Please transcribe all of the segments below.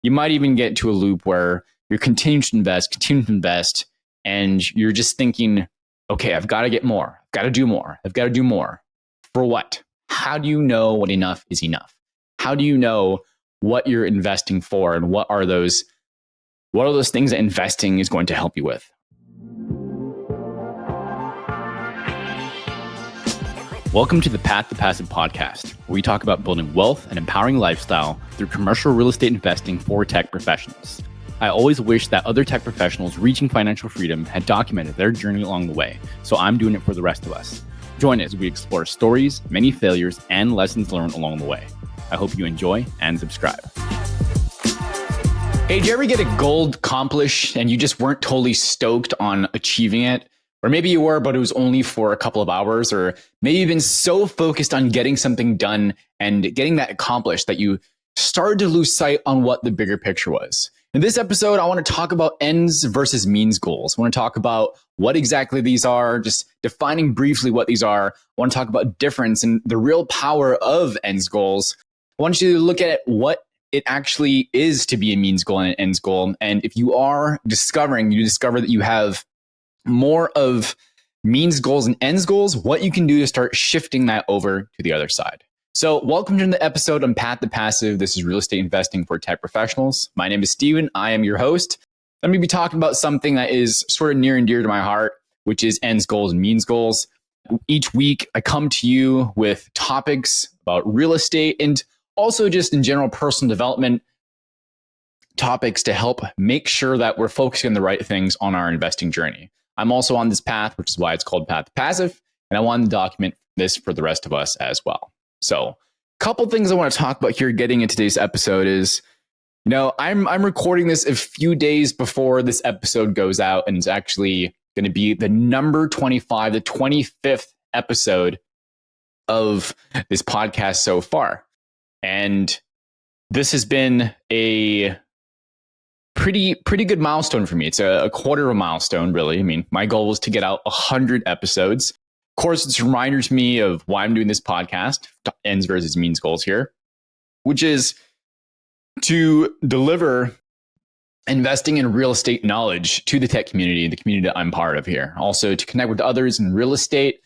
you might even get to a loop where you're continuing to invest, and you're just thinking, okay, I've got to get more. I've got to do more. I've got to do more. For what? How do you know what enough is enough? How do you know what you're investing for, and what are those things that investing is going to help you with? Welcome to the Path to Passive podcast, where we talk about building wealth and empowering lifestyle through commercial real estate investing for tech professionals. I always wish that other tech professionals reaching financial freedom had documented their journey along the way, so I'm doing it for the rest of us. Join us as we explore stories, many failures, and lessons learned along the way. I hope you enjoy and subscribe. Hey, did you ever get a goal accomplished and you just weren't totally stoked on achieving it? Or maybe you were, but it was only for a couple of hours, or maybe you've been so focused on getting something done and getting that accomplished that you started to lose sight on what the bigger picture was. In this episode, I want to talk about ends versus means goals. I want to talk about what exactly these are, just defining briefly what these are. I want to talk about difference and the real power of ends goals. I want you to look at what it actually is to be a means goal and an ends goal. And if you discover that you have more of means goals and ends goals, what you can do to start shifting that over to the other side. So welcome to the episode on Path to Passive. This is real estate investing for tech professionals. My name is Steven. I am your host. I'm going to be talking about something that is sort of near and dear to my heart, which is ends goals and means goals. Each week, I come to you with topics about real estate and also just in general personal development topics to help make sure that we're focusing on the right things on our investing journey. I'm also on this path, which is why it's called Path to Passive, and I want to document this for the rest of us as well. So, a couple things I want to talk about here getting into today's episode is, I'm recording this a few days before this episode goes out, and it's actually going to be the number 25, the 25th episode of this podcast so far. And this has been a pretty good milestone for me. It's a quarter of a milestone, really. I mean, my goal was to get out 100 episodes. Of course, it's a reminder to me of why I'm doing this podcast, ends versus means goals here, which is to deliver investing in real estate knowledge to the tech community, the community that I'm part of here. Also to connect with others in real estate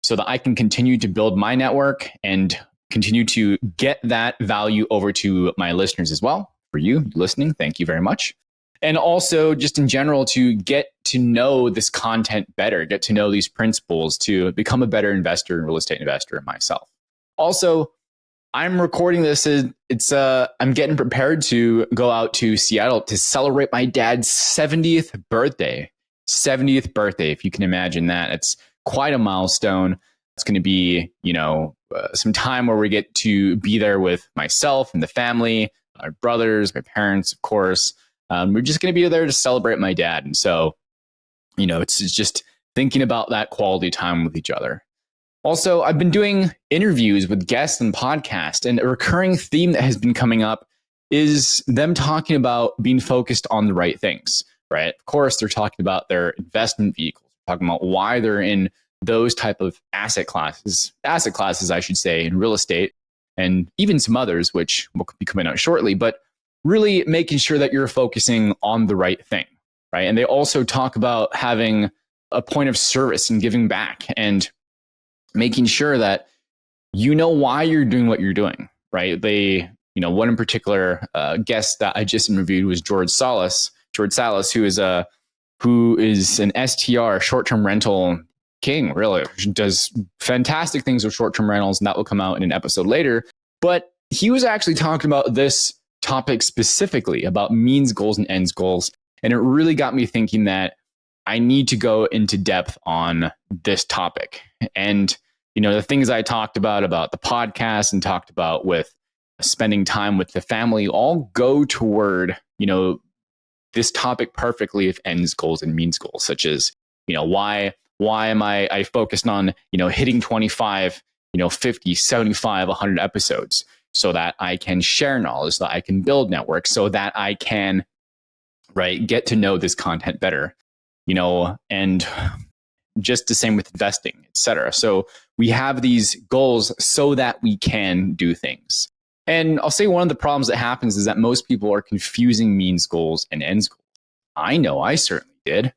so that I can continue to build my network and continue to get that value over to my listeners as well. For you listening, thank you very much. And also just in general to get to know this content better, get to know these principles to become a better investor and real estate investor myself. Also, I'm recording this. I'm getting prepared to go out to Seattle to celebrate my dad's 70th birthday. 70th birthday, if you can imagine that. It's quite a milestone. It's going to be, some time where we get to be there with myself and the family, my brothers, my parents, of course. We're just going to be there to celebrate my dad. And so, it's just thinking about that quality time with each other. Also, I've been doing interviews with guests and podcasts, and a recurring theme that has been coming up is them talking about being focused on the right things, right? Of course, they're talking about their investment vehicles, talking about why they're in those type of asset classes, I should say, in real estate, and even some others, which will be coming out shortly, but really making sure that you're focusing on the right thing, right? And they also talk about having a point of service and giving back and making sure that you know why you're doing what you're doing, right? One in particular guest that I just interviewed was George Salas, who is an STR, short-term rental king, really does fantastic things with short-term rentals, and that will come out in an episode later. But he was actually talking about this topic specifically about means goals and ends goals. And it really got me thinking that I need to go into depth on this topic. And, the things I talked about the podcast and talked about with spending time with the family all go toward, this topic perfectly of ends goals and means goals, such as, why am I focused on, hitting 25, 50, 75, 100 episodes so that I can share knowledge, so that I can build networks, so that I can, get to know this content better, and just the same with investing, etc. So we have these goals so that we can do things. And I'll say one of the problems that happens is that most people are confusing means goals and ends goals. I know I certainly did,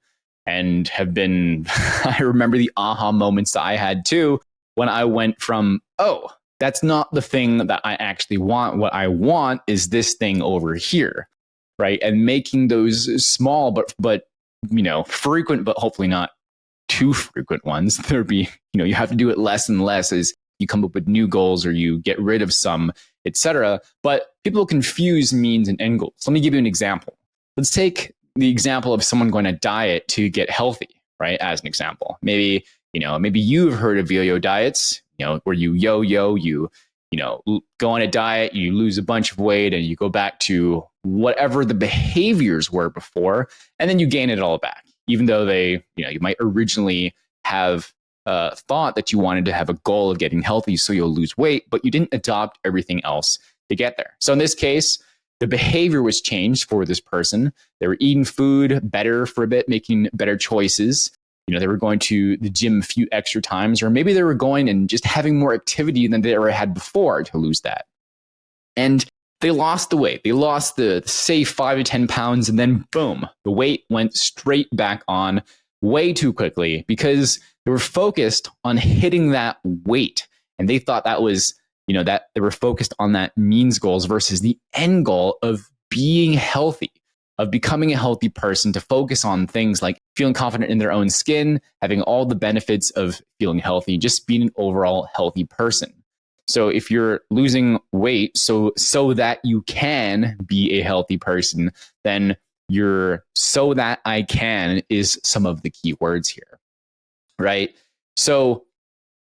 and have been, I remember the aha moments that I had too when I went from, oh, that's not the thing that I actually want. What I want is this thing over here, right? And making those small, but, frequent, but hopefully not too frequent ones. There'd be, you have to do it less and less as you come up with new goals or you get rid of some, etc. But people confuse means and end goals. Let me give you an example. Let's take the example of someone going to diet to get healthy, right? As an example, maybe you've heard of yo-yo diets, where you yo-yo, go on a diet, you lose a bunch of weight, and you go back to whatever the behaviors were before, and then you gain it all back, even though you might originally have thought that you wanted to have a goal of getting healthy so you'll lose weight, but you didn't adopt everything else to get there. So in this case, the behavior was changed for this person. They were eating food better for a bit, making better choices. They were going to the gym a few extra times, or maybe they were going and just having more activity than they ever had before to lose that. And they lost the weight. They lost say 5 to 10 pounds, and then boom, the weight went straight back on way too quickly because they were focused on hitting that weight. And they thought that was, that they were focused on that means goals versus the end goal of being healthy, of becoming a healthy person, to focus on things like feeling confident in their own skin, having all the benefits of feeling healthy, just being an overall healthy person. So if you're losing weight so that you can be a healthy person, then your "so that I can" is some of the key words here, right? So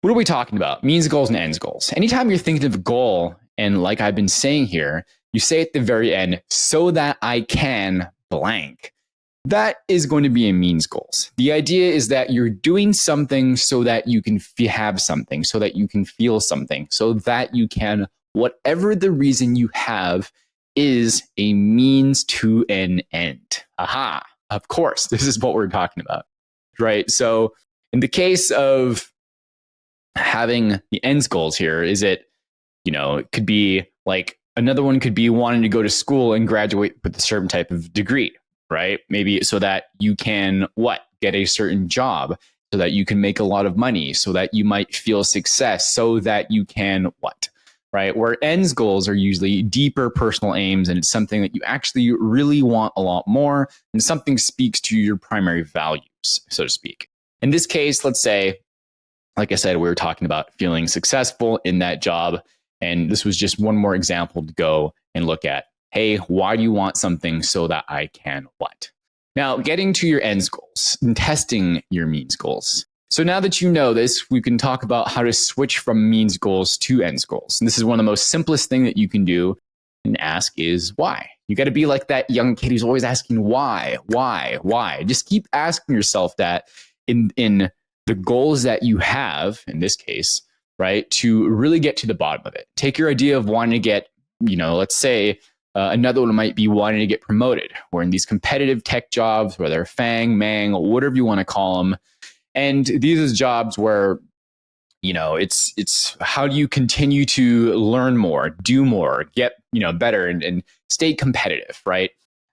what are we talking about? Means goals and ends goals. Anytime you're thinking of a goal, and like I've been saying here, you say at the very end, "so that I can blank." That is going to be a means goals. The idea is that you're doing something so that you can have something, so that you can feel something, so that you can, whatever the reason you have, is a means to an end. Aha, of course, this is what we're talking about, right? So in the case of having the ends goals here, is it, it could be like, another one could be wanting to go to school and graduate with a certain type of degree, right? Maybe so that you can get a certain job, so that you can make a lot of money, so that you might feel success, so that you can right? Where ends goals are usually deeper personal aims, and it's something that you actually really want a lot more, and something speaks to your primary values, so to speak. In this case, let's say, like I said, we were talking about feeling successful in that job. And this was just one more example to go and look at. Hey, why do you want something so that I can what? Now, getting to your ends goals and testing your means goals. So now that you know this, we can talk about how to switch from means goals to ends goals. And this is one of the most simplest thing that you can do and ask is why. You got to be like that young kid who's always asking why. Just keep asking yourself that in the goals that you have, in this case, right, to really get to the bottom of it. Take your idea of wanting to get, let's say another one might be wanting to get promoted. We're in these competitive tech jobs, whether they're FANG, MANG, whatever you want to call them. And these are jobs where, it's how do you continue to learn more, do more, get, better and stay competitive, right?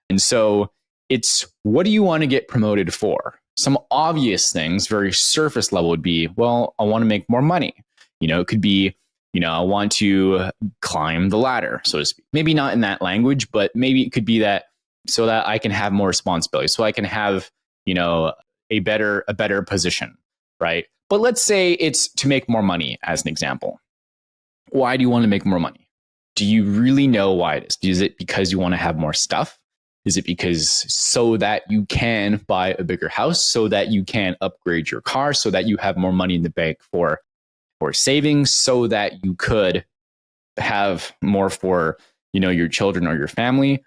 And so it's, what do you want to get promoted for? Some obvious things, very surface level, would be, well, I want to make more money. It could be, I want to climb the ladder, so to speak. Maybe not in that language, but maybe it could be that so that I can have more responsibility, so I can have, a better position, right? But let's say it's to make more money, as an example. Why do you want to make more money? Do you really know why it is? Is it because you want to have more stuff? Is it because so that you can buy a bigger house, so that you can upgrade your car, so that you have more money in the bank for savings, so that you could have more for, your children or your family?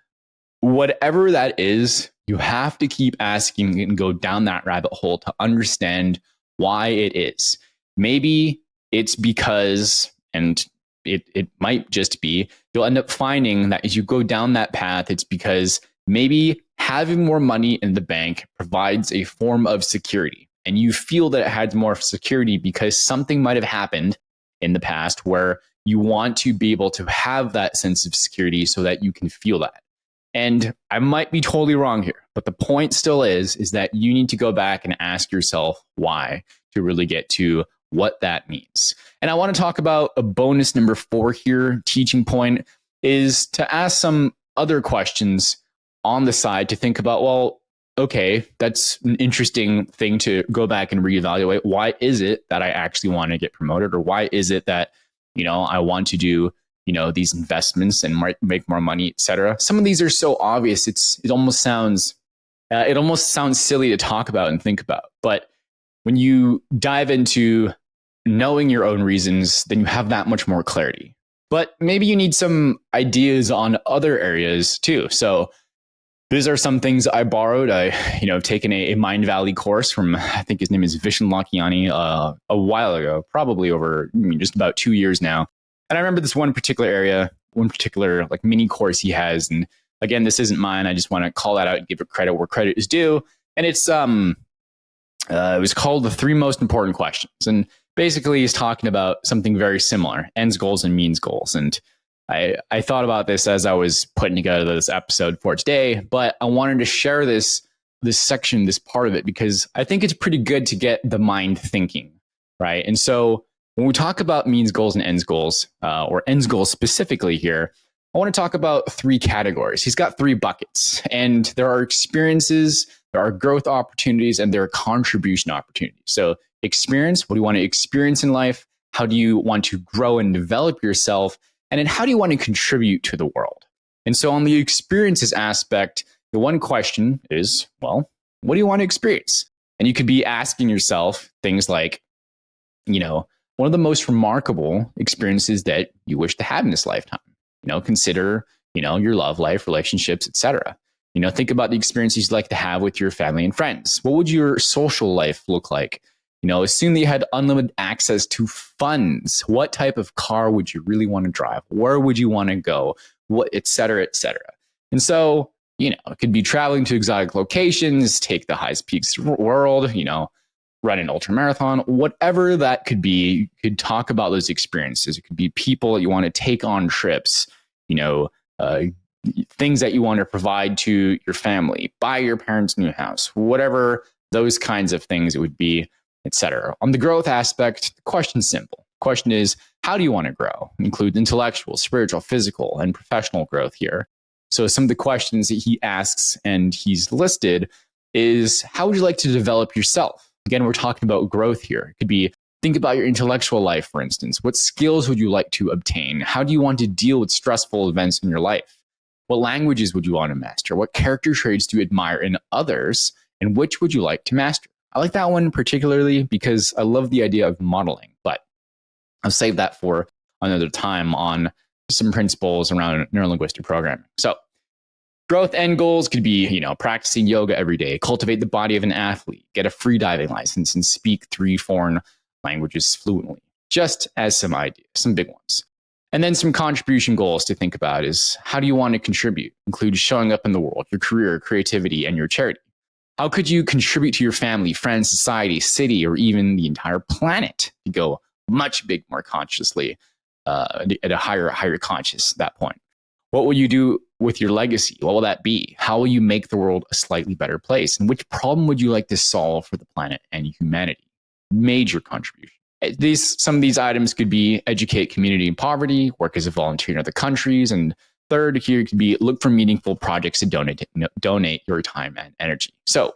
Whatever that is, you have to keep asking and go down that rabbit hole to understand why it is. Maybe it's because, and it might just be, you'll end up finding that as you go down that path, it's because maybe having more money in the bank provides a form of security. And you feel that it has more security because something might have happened in the past where you want to be able to have that sense of security so that you can feel that. And I might be totally wrong here, but the point still is that you need to go back and ask yourself why to really get to what that means. And I want to talk about a bonus number 4 here, teaching point, is to ask some other questions on the side to think about, well, okay, that's an interesting thing to go back and reevaluate. Why is it that I actually want to get promoted? Or why is it that, I want to do, these investments and make more money, et cetera? Some of these are so obvious. It almost sounds silly to talk about and think about. But when you dive into knowing your own reasons, then you have that much more clarity. But maybe you need some ideas on other areas too. So these are some things I borrowed. I've taken a Mind Valley course from, I think his name is Vishen Lakhiani, a while ago, probably over just about 2 years now. And I remember this one particular like mini course he has. And again, this isn't mine. I just want to call that out and give it credit where credit is due. And it was called The 3 Most Important Questions. And basically he's talking about something very similar, ends goals and means goals. And I thought about this as I was putting together this episode for today, but I wanted to share this section, this part of it, because I think it's pretty good to get the mind thinking, right? And so when we talk about means goals and ends goals, or ends goals specifically here, I want to talk about 3 categories. He's got 3 buckets, and there are experiences, there are growth opportunities, and there are contribution opportunities. So experience, what do you want to experience in life? How do you want to grow and develop yourself? And then how do you want to contribute to the world? And so on the experiences aspect, the one question is, well, what do you want to experience? And you could be asking yourself things like, one of the most remarkable experiences that you wish to have in this lifetime. Consider, your love life, relationships, etc. Think about the experiences you'd like to have with your family and friends. What would your social life look like? Assume that you had unlimited access to funds. What type of car would you really want to drive? Where would you want to go? What, et cetera, et cetera. And so, it could be traveling to exotic locations, take the highest peaks of the world, run an ultra marathon, whatever that could be. You could talk about those experiences. It could be people you want to take on trips, things that you want to provide to your family, buy your parents' new house, whatever those kinds of things it would be, etc. On the growth aspect, the question's simple. The question is, how do you want to grow? Include intellectual, spiritual, physical, and professional growth here. So some of the questions that he asks and he's listed is, how would you like to develop yourself? Again, we're talking about growth here. It could be, think about your intellectual life, for instance. What skills would you like to obtain? How do you want to deal with stressful events in your life? What languages would you want to master? What character traits do you admire in others? And which would you like to master? I like that one particularly because I love the idea of modeling, but I'll save that for another time on some principles around neurolinguistic programming. So growth end goals could be, practicing yoga every day, cultivate the body of an athlete, get a free diving license, and speak 3 foreign languages fluently, just as some ideas, some big ones. And then some contribution goals to think about is, how do you want to contribute? Include showing up in the world, your career, creativity, and your charity. How could you contribute to your family, friends, society, city, or even the entire planet to go much big more consciously, at a higher conscious at that point? What will you do with your legacy? What will that be? How will you make the world a slightly better place? And which problem would you like to solve for the planet and humanity? Major contribution. Some of these items could be educate community in poverty, work as a volunteer in other countries, and third here could be look for meaningful projects to donate your time and energy. So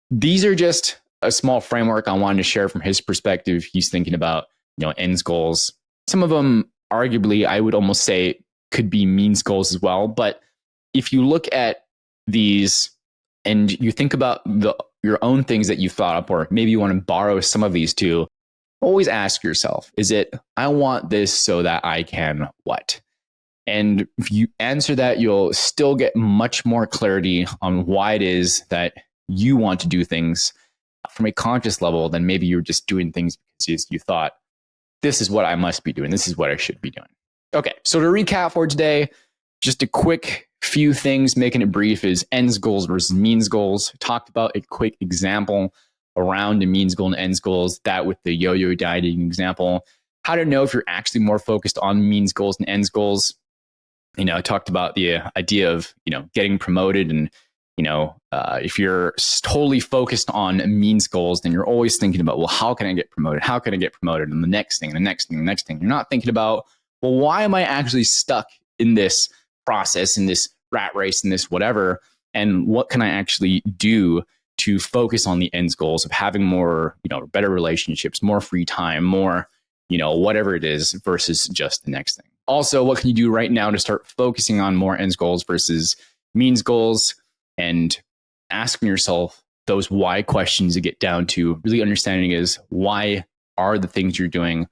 these are just a small framework I wanted to share from his perspective. He's thinking about, ends goals. Some of them, arguably, I would almost say could be means goals as well. But if you look at these and you think about your own things that you've thought up, or maybe you want to borrow some of these too, always ask yourself, is it, I want this so that I can what? And if you answer that, you'll still get much more clarity on why it is that you want to do things from a conscious level than maybe you're just doing things because you thought, this is what I must be doing. This is what I should be doing. Okay, so to recap for today, just a quick few things, making it brief, is ends goals versus means goals. Talked about a quick example around the means goal and ends goals, that with the yo-yo dieting example. how to know if you're actually more focused on means goals and ends goals. I talked about the idea of, getting promoted, and, if you're totally focused on means goals, then you're always thinking about, well, how can I get promoted? How can I get promoted? And the next thing, the next thing, the next thing. You're not thinking about, well, why am I actually stuck in this process, in this rat race, in this whatever? And what can I actually do to focus on the ends goals of having more, better relationships, more free time, more, whatever it is, versus just the next thing. Also, what can you do right now to start focusing on more ends goals versus means goals, and asking yourself those why questions to get down to really understanding is, why are the things you're doing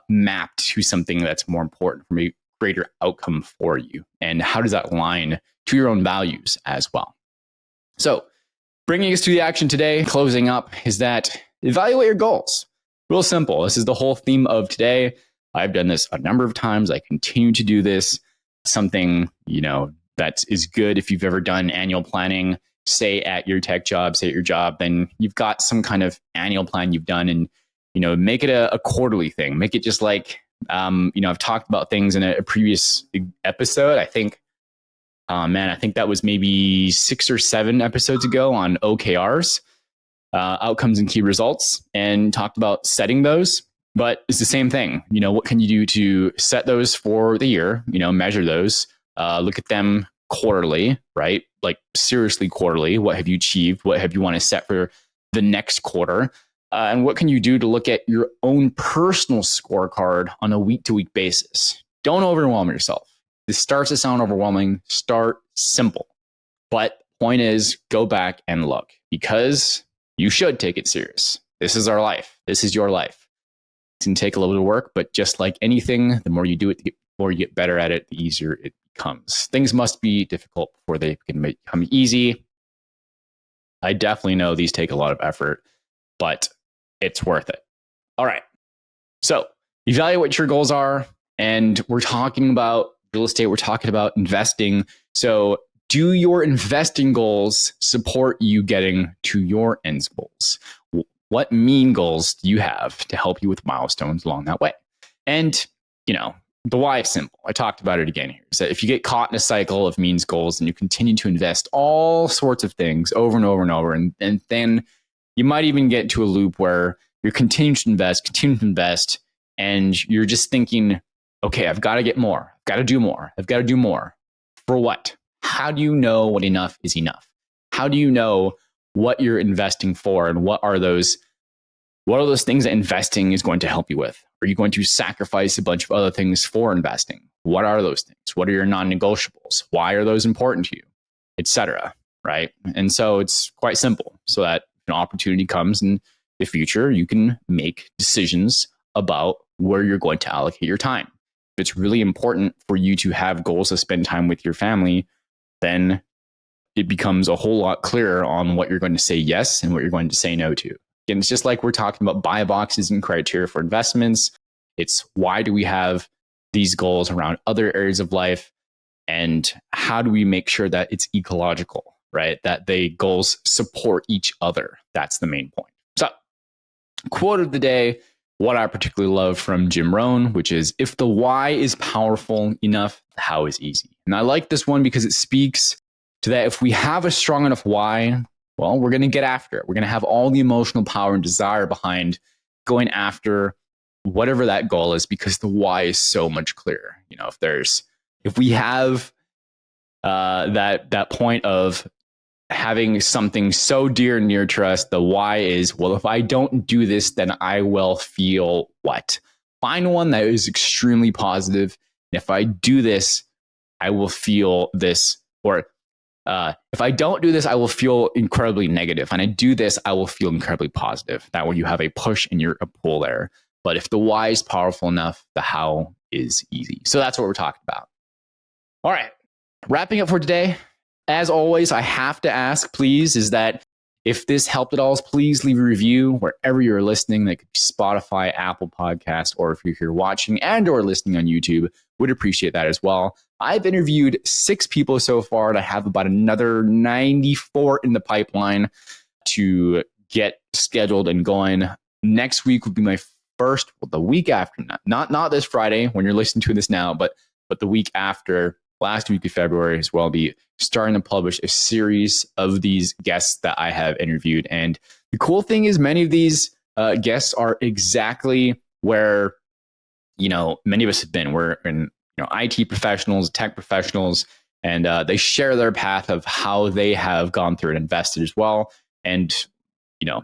mapped to something that's more important from a greater outcome for you? And how does that align to your own values as well? So bringing us to the action today, closing up, is that evaluate your goals. Real simple. This is the whole theme of today. I've done this a number of times. I continue to do this. Something, that is good if you've ever done annual planning, say at your tech job, say at your job, then you've got some kind of annual plan you've done, and, make it a quarterly thing. Make it just like, I've talked about things in a previous episode. I think that was maybe 6 or 7 episodes ago on OKRs, outcomes and key results, and talked about setting those. But it's the same thing. What can you do to set those for the year? Measure those, look at them quarterly, right? Like seriously quarterly. What have you achieved? What have you want to set for the next quarter? And what can you do to look at your own personal scorecard on a week-to-week basis? Don't overwhelm yourself. This starts to sound overwhelming. Start simple. But point is, go back and look, because you should take it serious. This is our life. This is your life. It's going to take a little bit of work, but just like anything, the more you do it, the more you get better at it, the easier it becomes. Things must be difficult before they can become easy. I definitely know these take a lot of effort, but it's worth it. All right. So evaluate what your goals are. And we're talking about real estate. We're talking about investing. So do your investing goals support you getting to your ends goals? What mean goals do you have to help you with milestones along that way? And, the why is simple. I talked about it again here. So if you get caught in a cycle of means goals and you continue to invest all sorts of things over and over and over, and then you might even get to a loop where you're continuing to invest, and you're just thinking, okay, I've got to get more. I've got to do more. I've got to do more. For what? How do you know what enough is enough? How do you know what you're investing for, and what are those things that investing is going to help you with? Are you going to sacrifice a bunch of other things for investing? What are those things? What are your non-negotiables? Why are those important to you? Etc. Right? And so it's quite simple, so that if an opportunity comes in the future, you can make decisions about where you're going to allocate your time. If it's really important for you to have goals to spend time with your family, then it becomes a whole lot clearer on what you're going to say yes and what you're going to say no to. And it's just like we're talking about buy boxes and criteria for investments. It's, why do we have these goals around other areas of life? And how do we make sure that it's ecological, right? That the goals support each other. That's the main point. So, quote of the day, what I particularly love from Jim Rohn, which is, if the why is powerful enough, the how is easy. And I like this one because it speaks to that. If we have a strong enough why, well, we're going to get after it. We're going to have all the emotional power and desire behind going after whatever that goal is, because the why is so much clearer. If we have that point of having something so dear and near to us, the why is, well, if I don't do this, then I will feel what? Find one that is extremely positive. And if I do this, I will feel this, or if I don't do this, I will feel incredibly negative. And I do this, I will feel incredibly positive. That way you have a push and you're a pull there. But if the why is powerful enough, the how is easy. So that's what we're talking about. All right. Wrapping up for today. As always, I have to ask, please, is that if this helped at all, please leave a review wherever you're listening. That could be Spotify, Apple Podcast, or if you're here watching and or listening on YouTube, would appreciate that as well. I've interviewed 6 people so far, and I have about another 94 in the pipeline to get scheduled and going. Next week will be my 1st, well, the week after, not this Friday when you're listening to this now, but the week after, last week of February as well, I'll be starting to publish a series of these guests that I have interviewed. And the cool thing is many of these guests are exactly where, many of us have been. We're in, IT professionals, tech professionals, and they share their path of how they have gone through and invested as well. And,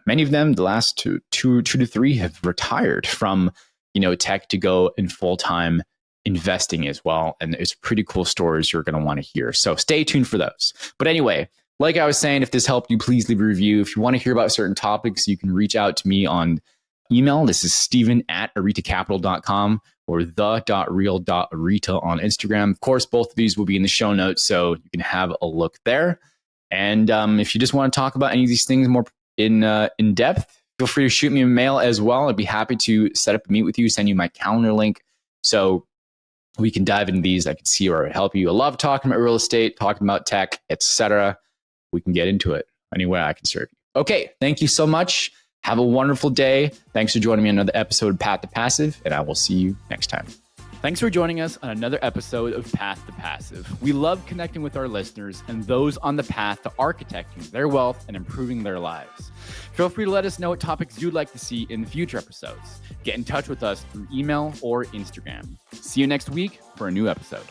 many of them, the last two to three, have retired from, tech to go in full-time investing as well. And it's pretty cool stories you're going to want to hear. So stay tuned for those. But anyway, like I was saying, if this helped you, please leave a review. If you want to hear about certain topics, you can reach out to me on email. This is steven@aritacapital.com or the.real.arita on Instagram. Of course, both of these will be in the show notes, so you can have a look there. And if you just want to talk about any of these things more in depth, feel free to shoot me a mail as well. I'd be happy to set up a meet with you, send you my calendar link, so we can dive into these. I can see where I would help you. I love talking about real estate, talking about tech, etc. We can get into it any way I can serve you. Okay, thank you so much. Have a wonderful day. Thanks for joining me on another episode of Path to Passive, and I will see you next time. Thanks for joining us on another episode of Path to Passive. We love connecting with our listeners and those on the path to architecting their wealth and improving their lives. Feel free to let us know what topics you'd like to see in future episodes. Get in touch with us through email or Instagram. See you next week for a new episode.